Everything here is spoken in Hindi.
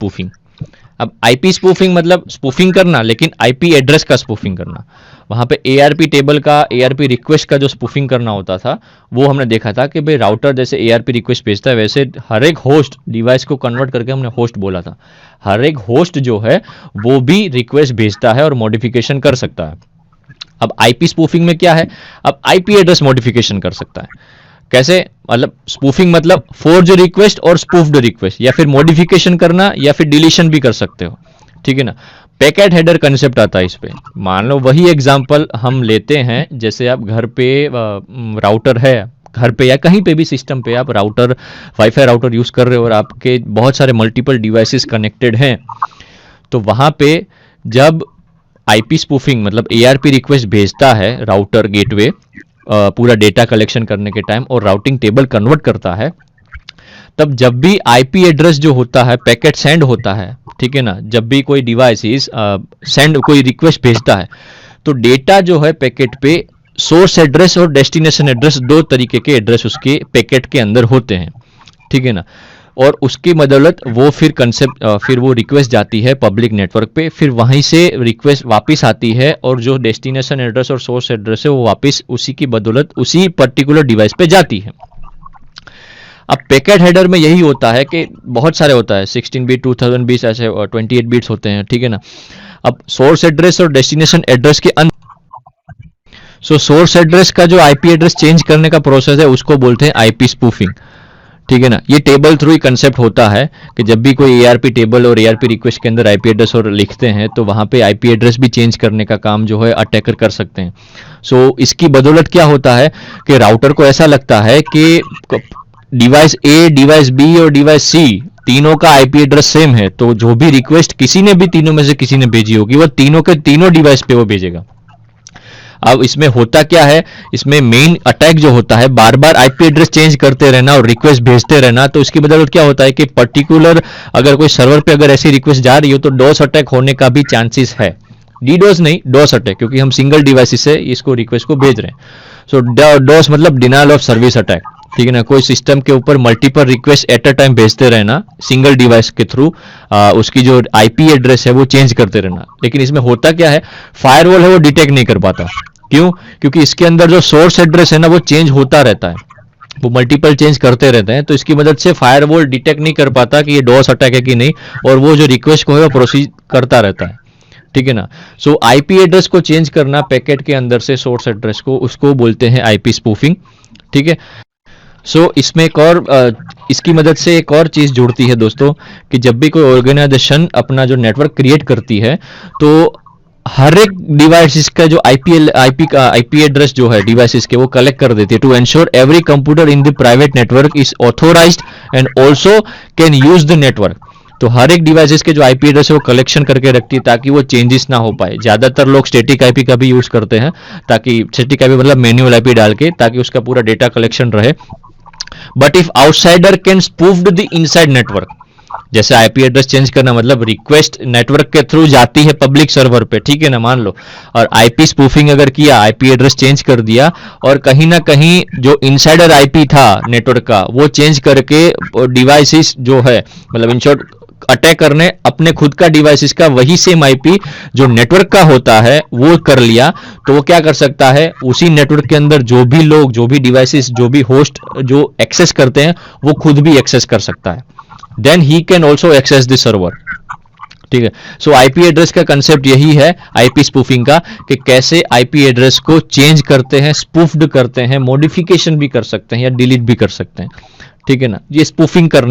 स्पूफिंग। अब आईपी स्पूफिंग मतलब स्पूफिंग करना, लेकिन आईपी एड्रेस का स्पूफिंग करना। वहां पे एआरपी टेबल का, एआरपी रिक्वेस्ट का जो स्पूफिंग करना होता था, वो हमने देखा था कि भाई राउटर जैसे एआरपी रिक्वेस्ट भेजता है, वैसे हर एक होस्ट डिवाइस को कन्वर्ट करके हमने होस्ट बोला था, हर एक होस्ट जो है वो भी रिक्वेस्ट भेजता है और मॉडिफिकेशन कर सकता है। अब आईपी स्पूफिंग में क्या है, अब आईपी एड्रेस मॉडिफिकेशन कर सकता है। कैसे, मतलब स्पूफिंग मतलब फोर्ज रिक्वेस्ट और स्पूफ्ड रिक्वेस्ट, या फिर मॉडिफिकेशन करना या फिर डिलीशन भी कर सकते हो, ठीक है ना। पैकेट हेडर कंसेप्ट आता है इस पे। मान लो वही एग्जांपल हम लेते हैं, जैसे आप घर पे राउटर है, घर पे या कहीं पे भी सिस्टम पे आप राउटर, वाईफाई राउटर यूज कर रहे हो और आपके बहुत सारे मल्टीपल डिवाइसेस कनेक्टेड हैं, तो वहां पे जब आईपी स्पूफिंग मतलब एआरपी रिक्वेस्ट भेजता है राउटर गेटवे पूरा डेटा कलेक्शन करने के टाइम और राउटिंग टेबल कन्वर्ट करता है, तब जब भी आईपी एड्रेस जो होता है पैकेट सेंड होता है, ठीक है ना, जब भी कोई डिवाइस सेंड कोई रिक्वेस्ट भेजता है, तो डेटा जो है पैकेट पे सोर्स एड्रेस और डेस्टिनेशन एड्रेस, दो तरीके के एड्रेस उसके पैकेट के अंदर होते हैं, ठीक है ना। और उसकी बदौलत वो फिर कंसेप्ट फिर वो रिक्वेस्ट जाती है पब्लिक नेटवर्क पे, फिर वहीं से रिक्वेस्ट वापस आती है और जो डेस्टिनेशन एड्रेस और सोर्स एड्रेस है वो वापस उसी की बदौलत उसी पर्टिकुलर डिवाइस पे जाती है। अब पैकेट हेडर में यही होता है कि बहुत सारे होता है, 16 बिट, 2000 बिट्स, ऐसे 28 बिट्स होते हैं, ठीक है ना। अब सोर्स एड्रेस और डेस्टिनेशन एड्रेस के अंदर सोर्स एड्रेस का जो आईपी एड्रेस चेंज करने का प्रोसेस है उसको बोलते हैं आईपी स्पूफिंग, ठीक है ना। ये टेबल थ्रू ही कंसेप्ट होता है कि जब भी कोई एआरपी टेबल और एआरपी रिक्वेस्ट के अंदर आईपी एड्रेस और लिखते हैं, तो वहां पे आईपी एड्रेस भी चेंज करने का काम जो है अटैकर कर सकते हैं। इसकी बदौलत क्या होता है कि राउटर को ऐसा लगता है कि डिवाइस ए, डिवाइस बी और डिवाइस सी तीनों का आईपी एड्रेस सेम है, तो जो भी रिक्वेस्ट किसी ने भी तीनों में से किसी ने भेजी होगी वो तीनों के तीनों डिवाइस पे वो भेजेगा। अब इसमें होता क्या है, इसमें मेन अटैक जो होता है बार बार आईपी एड्रेस चेंज करते रहना और रिक्वेस्ट भेजते रहना, तो इसकी बदौलत क्या होता है कि पर्टिकुलर अगर कोई सर्वर पे अगर ऐसी रिक्वेस्ट जा रही हो तो डॉस अटैक होने का भी चांसेस है। डीडोस नहीं, डॉस अटैक, क्योंकि हम सिंगल डिवाइस से इसको रिक्वेस्ट को भेज रहे हैं। डॉस मतलब डिनायल ऑफ सर्विस अटैक, ठीक है ना। कोई सिस्टम के ऊपर multiple request at a time भेजते रहना सिंगल डिवाइस के थ्रू, उसकी जो आईपी एड्रेस है वो चेंज करते रहना। लेकिन इसमें होता क्या है, फायरवॉल है वो डिटेक्ट नहीं कर पाता। क्यों? क्योंकि इसके अंदर जो सोर्स एड्रेस है ना वो चेंज होता रहता है, वो मल्टीपल चेंज करते रहते हैं, तो इसकी मदद से फायरवॉल डिटेक्ट नहीं कर पाता कि ये डॉस अटैक है कि नहीं, और वो जो रिक्वेस्ट को है वो प्रोसीड करता रहता है, ठीक है ना। आईपी एड्रेस को चेंज करना पैकेट के अंदर से सोर्स एड्रेस को, उसको बोलते हैं आईपी स्पूफिंग, ठीक है। इसमें एक और इसकी मदद से एक और चीज जुड़ती है दोस्तों, कि जब भी कोई ऑर्गेनाइजेशन अपना जो नेटवर्क क्रिएट करती है, तो हर एक डिवाइस का जो आईपी एड्रेस जो है डिवाइसेस के वो कलेक्ट कर देती है, to ensure every computer in the private network is authorised and also can use the network. तो हर एक डिवाइसेस के जो आईपी एड्रेस है वो कलेक्शन करके रखती है ताकि वो चेंजेस ना हो पाए। ज्यादातर लोग स्टैटिक आईपी का भी यूज करते हैं, ताकि स्टैटिक आईपी मतलब मैन्युअल आईपी डाल के, ताकि उसका पूरा डेटा कलेक्शन रहे। But if outsider can spoofed the inside network, जैसे आईपी एड्रेस चेंज करना मतलब रिक्वेस्ट नेटवर्क के थ्रू जाती है पब्लिक सर्वर पे, ठीक है ना, मान लो, और आईपी स्पूफिंग अगर किया, आईपी एड्रेस चेंज कर दिया और कहीं ना कहीं जो इनसाइडर आईपी था नेटवर्क का वो चेंज करके डिवाइसेस जो है, मतलब इन शॉर्ट अटैकर ने अपने खुद का डिवाइसेस का वही सेम आईपी जो नेटवर्क का होता है वो कर लिया, तो वो क्या कर सकता है, उसी नेटवर्क के अंदर जो भी लोग, जो भी डिवाइसेस, जो भी होस्ट जो एक्सेस करते हैं वो खुद भी एक्सेस कर सकता है। Then he can also access the server, ठीक है। आईपी एड्रेस का कंसेप्ट यही है आईपी स्पूफिंग का, कि कैसे आईपी एड्रेस को चेंज करते हैं, स्पूफ्ड करते हैं, मॉडिफिकेशन भी कर सकते हैं या डिलीट भी कर सकते हैं, ठीक है ना। ये स्पूफिंग करने